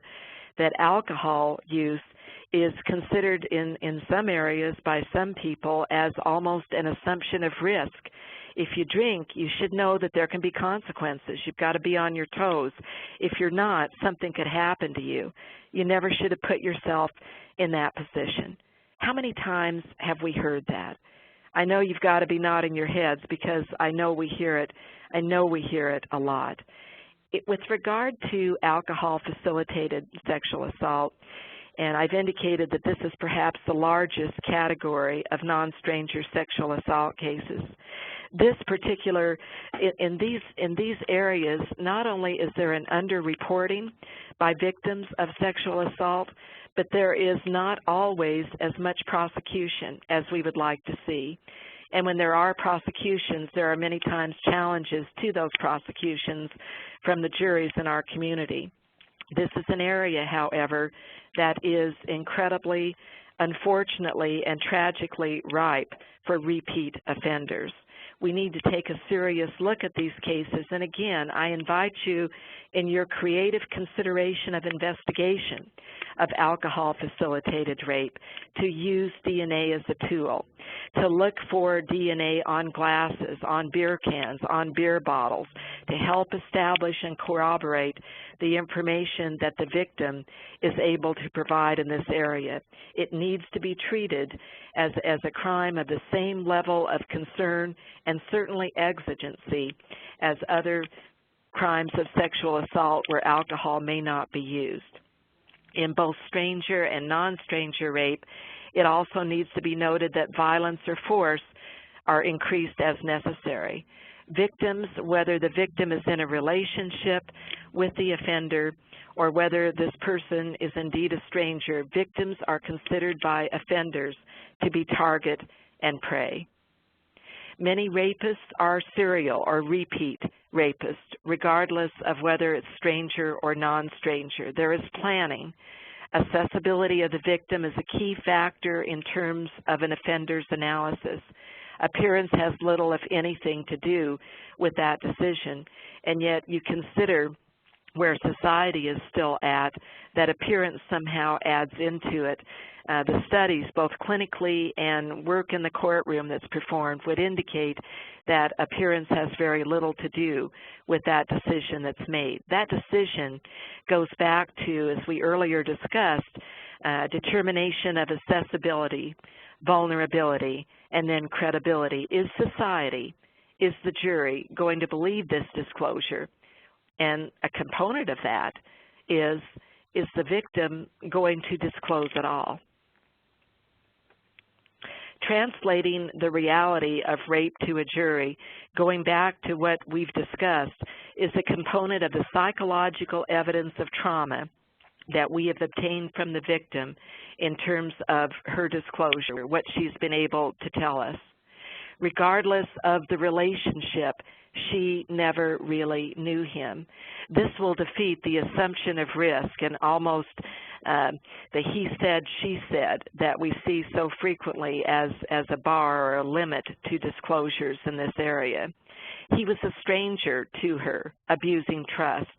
that alcohol use is considered in some areas by some people as almost an assumption of risk. If you drink, you should know that there can be consequences. You've got to be on your toes. If you're not, something could happen to you. You never should have put yourself in that position. How many times have we heard that? I know you've got to be nodding your heads because I know we hear it. I know we hear it a lot. With regard to alcohol-facilitated sexual assault, and I've indicated that this is perhaps the largest category of non-stranger sexual assault cases. This particular, in these areas, not only is there an underreporting by victims of sexual assault, but there is not always as much prosecution as we would like to see. And when there are prosecutions, there are many times challenges to those prosecutions from the juries in our community. This is an area, however, that is incredibly, unfortunately, and tragically ripe for repeat offenders. we need to take a serious look at these cases. And again, I invite you in your creative consideration of investigation of alcohol-facilitated rape to use DNA as a tool, to look for DNA on glasses, on beer cans, on beer bottles, to help establish and corroborate the information that the victim is able to provide in this area. It needs to be treated as a crime of the same level of concern and certainly exigency as other crimes of sexual assault where alcohol may not be used. In both stranger and non-stranger rape, it also needs to be noted that violence or force are increased as necessary. Victims, whether the victim is in a relationship with the offender or whether this person is indeed a stranger, victims are considered by offenders to be target and prey. Many rapists are serial or repeat rapists, regardless of whether it's stranger or non-stranger. There is planning. Accessibility of the victim is a key factor in terms of an offender's analysis. Appearance has little, if anything, to do with that decision, and yet you consider where society is still at, that appearance somehow adds into it. The studies, both clinically and work in the courtroom that's performed, would indicate that appearance has very little to do with that decision that's made. That decision goes back to, as we earlier discussed, determination of accessibility, vulnerability, and then credibility. Is society, is the jury going to believe this disclosure? And a component of that is the victim going to disclose at all? Translating the reality of rape to a jury, going back to what we've discussed, is a component of the psychological evidence of trauma that we have obtained from the victim in terms of her disclosure, what she's been able to tell us. Regardless of the relationship, she never really knew him. This will defeat the assumption of risk and almost the he said, she said that we see so frequently as a bar or a limit to disclosures in this area. He was a stranger to her, abusing trust.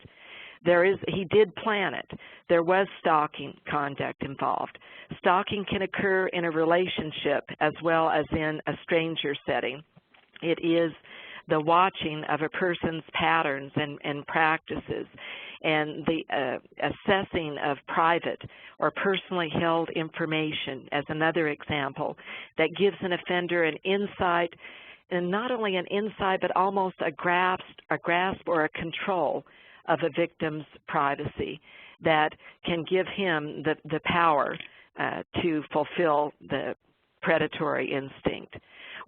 He did plan it. There was stalking conduct involved. Stalking can occur in a relationship as well as in a stranger setting. It is the watching of a person's patterns and practices and the assessing of private or personally held information as another example that gives an offender an insight, and not only an insight but almost a grasp or a control of a victim's privacy that can give him the power to fulfill the predatory instinct.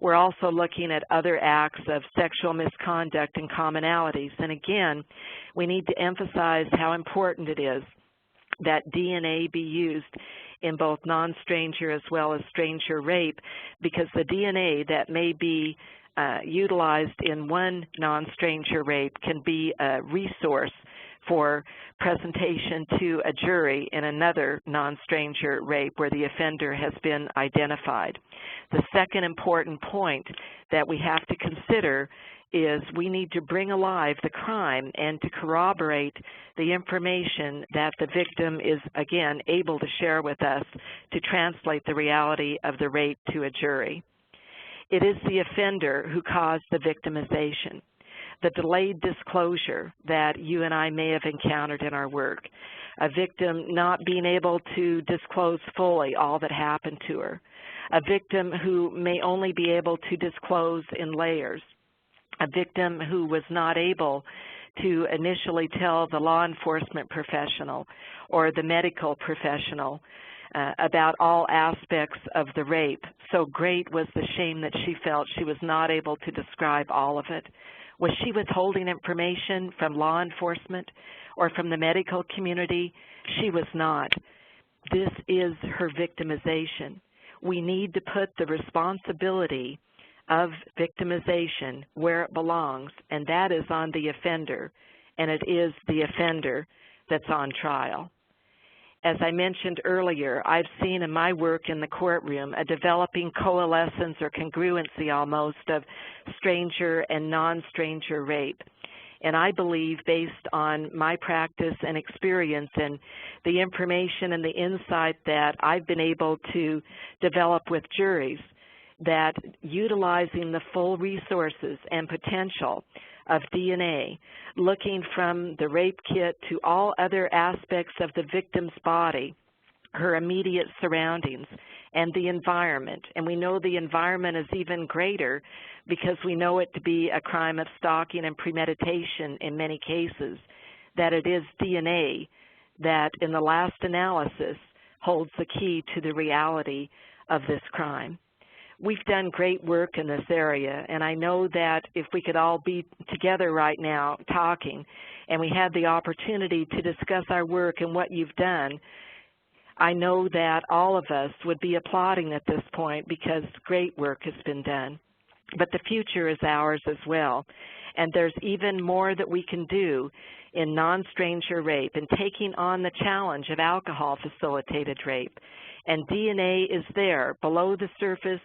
We're also looking at other acts of sexual misconduct and commonalities. And again, we need to emphasize how important it is that DNA be used in both non-stranger as well as stranger rape, because the DNA that may be utilized in one non-stranger rape can be a resource for presentation to a jury in another non-stranger rape where the offender has been identified. The second important point that we have to consider is we need to bring alive the crime and to corroborate the information that the victim is, again, able to share with us to translate the reality of the rape to a jury. It is the offender who caused the victimization, the delayed disclosure that you and I may have encountered in our work, a victim not being able to disclose fully all that happened to her, a victim who may only be able to disclose in layers, a victim who was not able to initially tell the law enforcement professional or the medical professional about all aspects of the rape. So great was the shame that she felt she was not able to describe all of it. Was she withholding information from law enforcement or from the medical community? She was not. This is her victimization. We need to put the responsibility of victimization where it belongs, and that is on the offender, and it is the offender that's on trial. As I mentioned earlier, I've seen in my work in the courtroom a developing coalescence or congruency almost of stranger and non-stranger rape. And I believe, based on my practice and experience and the information and the insight that I've been able to develop with juries, that utilizing the full resources and potential of DNA, looking from the rape kit to all other aspects of the victim's body, her immediate surroundings, and the environment. And we know the environment is even greater because we know it to be a crime of stalking and premeditation in many cases, that it is DNA that, in the last analysis, holds the key to the reality of this crime. We've done great work in this area, and I know that if we could all be together right now talking, and we had the opportunity to discuss our work and what you've done, I know that all of us would be applauding at this point because great work has been done. But the future is ours as well, and there's even more that we can do in non-stranger rape and taking on the challenge of alcohol-facilitated rape. And DNA is there below the surface,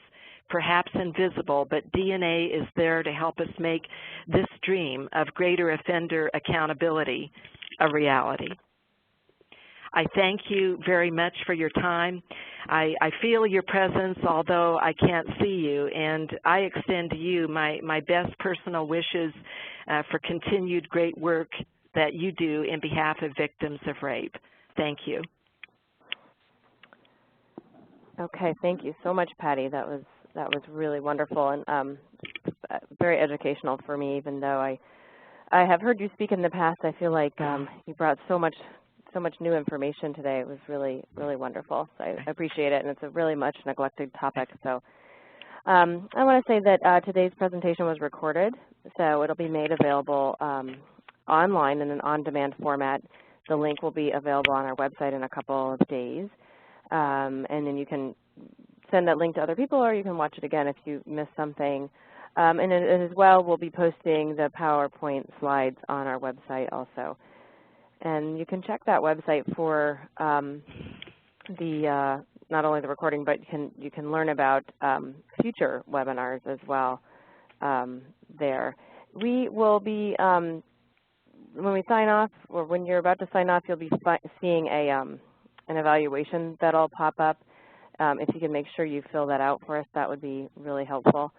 perhaps invisible, but DNA is there to help us make this dream of greater offender accountability a reality. I thank you very much for your time. I feel your presence, although I can't see you, and I extend to you my best personal wishes for continued great work that you do in behalf of victims of rape. Thank you. Okay, thank you so much, Patti. That was really wonderful and very educational for me. Even though I have heard you speak in the past, I feel like you brought so much new information today. It was really, really wonderful. So I appreciate it, and it's a really much neglected topic. So I want to say that today's presentation was recorded, so it'll be made available online in an on-demand format. The link will be available on our website in a couple of days, and then you can send that link to other people, or you can watch it again if you missed something. And as well, we'll be posting the PowerPoint slides on our website also. And you can check that website for not only the recording, but you can learn about future webinars as well there. We will be, when we sign off, or when you're about to sign off, you'll be seeing an evaluation that'll pop up. If you can make sure you fill that out for us, that would be really helpful.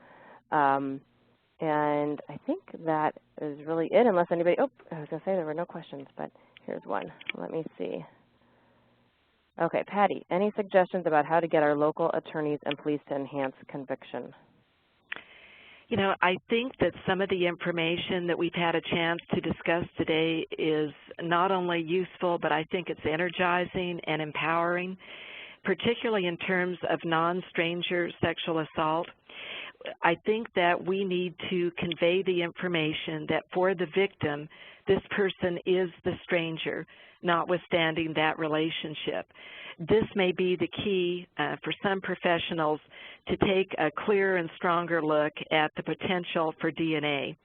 And I think that is really it, unless anybody, I was going to say there were no questions, but here's one. Let me see. Okay, Patti, any suggestions about how to get our local attorneys and police to enhance conviction? You know, I think that some of the information that we've had a chance to discuss today is not only useful, but I think it's energizing and empowering, particularly in terms of non-stranger sexual assault. I think that we need to convey the information that for the victim, this person is the stranger, notwithstanding that relationship. This may be the key for some professionals to take a clearer and stronger look at the potential for DNA.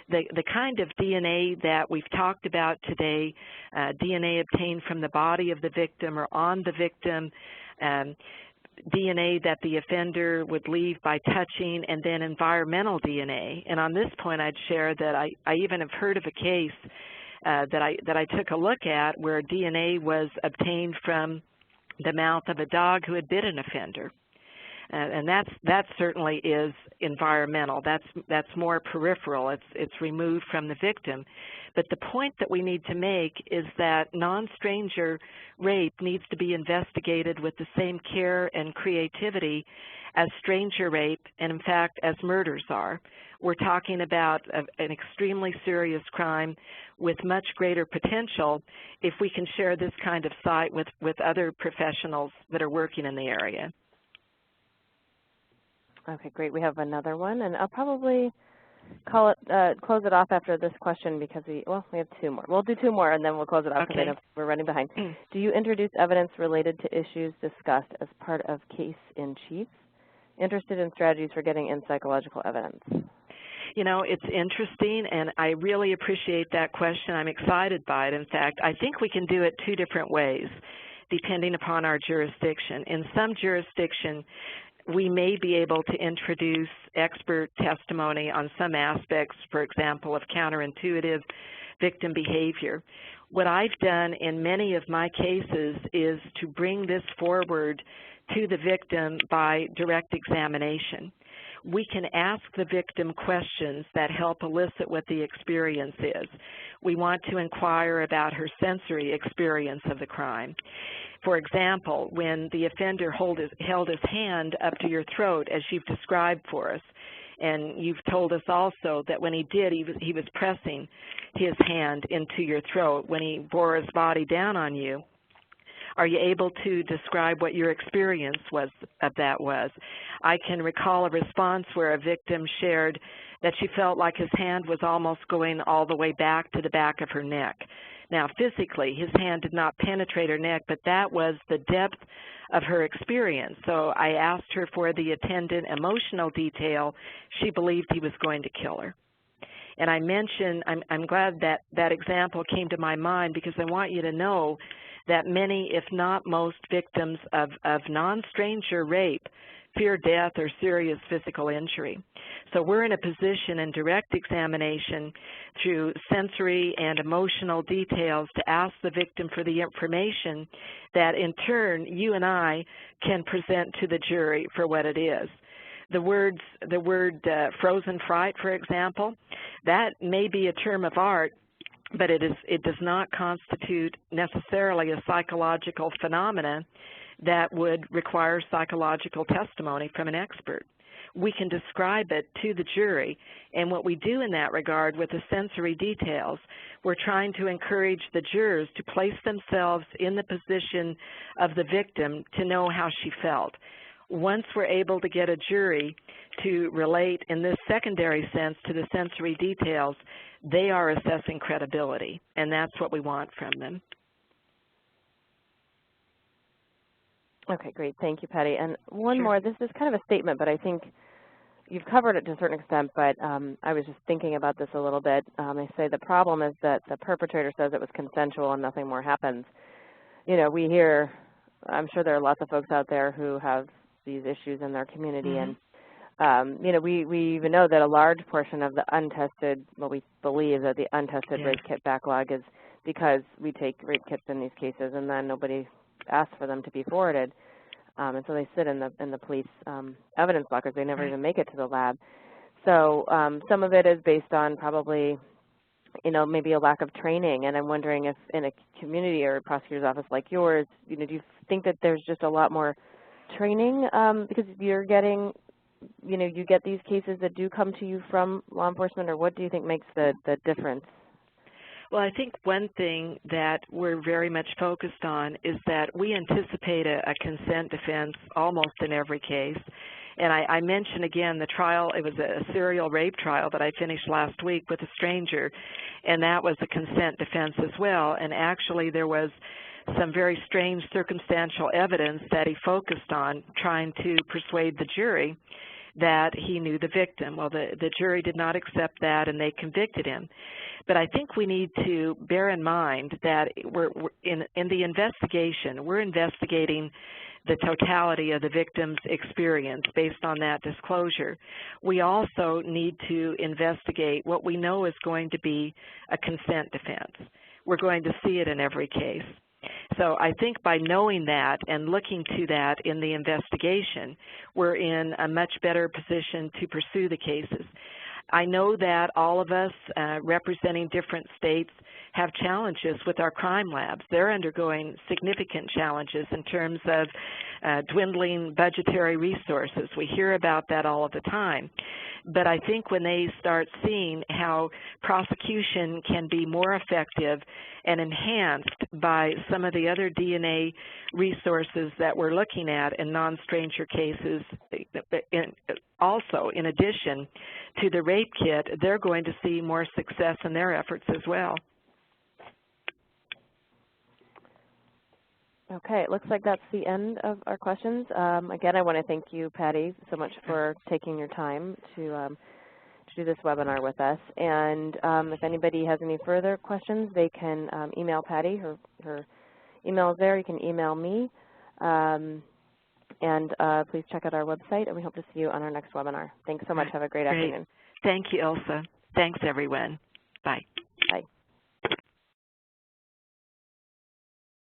The kind of DNA that we've talked about today, DNA obtained from the body of the victim or on the victim, DNA that the offender would leave by touching, and then environmental DNA. And on this point, I'd share that I even have heard of a case that I took a look at where DNA was obtained from the mouth of a dog who had bit an offender. And that certainly is environmental. That's more peripheral. It's removed from the victim. But the point that we need to make is that non-stranger rape needs to be investigated with the same care and creativity as stranger rape, and in fact, as murders are. We're talking about an extremely serious crime with much greater potential if we can share this kind of site with other professionals that are working in the area. Okay, great. We have another one, and I'll probably close it off after this question because we have two more. We'll do two more, and then we'll close it off because we're running behind. Do you introduce evidence related to issues discussed as part of case in chief? Interested in strategies for getting in psychological evidence? You know, it's interesting, and I really appreciate that question. I'm excited by it. In fact, I think we can do it two different ways. depending upon our jurisdiction. In some jurisdiction, we may be able to introduce expert testimony on some aspects, for example, of counterintuitive victim behavior. What I've done in many of my cases is to bring this forward to the victim by direct examination. We can ask the victim questions that help elicit what the experience is. We want to inquire about her sensory experience of the crime. For example, when the offender held his hand up to your throat, as you've described for us, and you've told us also that when he did, he was pressing his hand into your throat. When he bore his body down on you, are you able to describe what your experience of that was? I can recall a response where a victim shared that she felt like his hand was almost going all the way back to the back of her neck. Now, physically, his hand did not penetrate her neck, but that was the depth of her experience. So I asked her for the attendant emotional detail. She believed he was going to kill her. And I mentioned, I'm glad that that example came to my mind, because I want you to know that many, if not most, victims of non-stranger rape fear death or serious physical injury. So we're in a position in direct examination through sensory and emotional details to ask the victim for the information that in turn you and I can present to the jury for what it is. The word frozen fright, for example, that may be a term of art, but it does not constitute necessarily a psychological phenomenon that would require psychological testimony from an expert. We can describe it to the jury, and what we do in that regard with the sensory details, we're trying to encourage the jurors to place themselves in the position of the victim to know how she felt. Once we're able to get a jury to relate in this secondary sense to the sensory details, they are assessing credibility, and that's what we want from them. Okay, great. Thank you, Patti. And one more. This is kind of a statement, but I think you've covered it to a certain extent, but I was just thinking about this a little bit. They say the problem is that the perpetrator says it was consensual and nothing more happens. You know, we hear, I'm sure there are lots of folks out there who have these issues in their community, and you know, we even know that a large portion of the untested, well, we believe that the untested rape kit backlog is because we take rape kits in these cases and then nobody asks for them to be forwarded, and so they sit in the police evidence lockers. They never even make it to the lab. So some of it is based on probably, you know, maybe a lack of training, and I'm wondering if in a community or a prosecutor's office like yours, you know, do you think that there's just a lot more training because you're getting, you know, you get these cases that do come to you from law enforcement, or what do you think makes the difference? Well, I think one thing that we're very much focused on is that we anticipate a consent defense almost in every case. And I mentioned again the trial, it was a serial rape trial that I finished last week with a stranger, and that was a consent defense as well. And actually there was some very strange circumstantial evidence that he focused on trying to persuade the jury that he knew the victim. Well, the jury did not accept that, and they convicted him. But I think we need to bear in mind that we're in the investigation, we're investigating the totality of the victim's experience based on that disclosure. We also need to investigate what we know is going to be a consent defense. We're going to see it in every case. So I think by knowing that and looking to that in the investigation, we're in a much better position to pursue the cases. I know that all of us representing different states have challenges with our crime labs. They're undergoing significant challenges in terms of dwindling budgetary resources. We hear about that all of the time. But I think when they start seeing how prosecution can be more effective and enhanced by some of the other DNA resources that we're looking at in non-stranger cases, also in addition to the rape kit, they're going to see more success in their efforts as well. Okay, it looks like that's the end of our questions. Again, I want to thank you, Patti, so much for taking your time to do this webinar with us. And if anybody has any further questions, they can email Patti. Her email is there. You can email me. And please check out our website, and we hope to see you on our next webinar. Thanks so much. Have a great afternoon. Thank you, Ilsa. Thanks, everyone. Bye.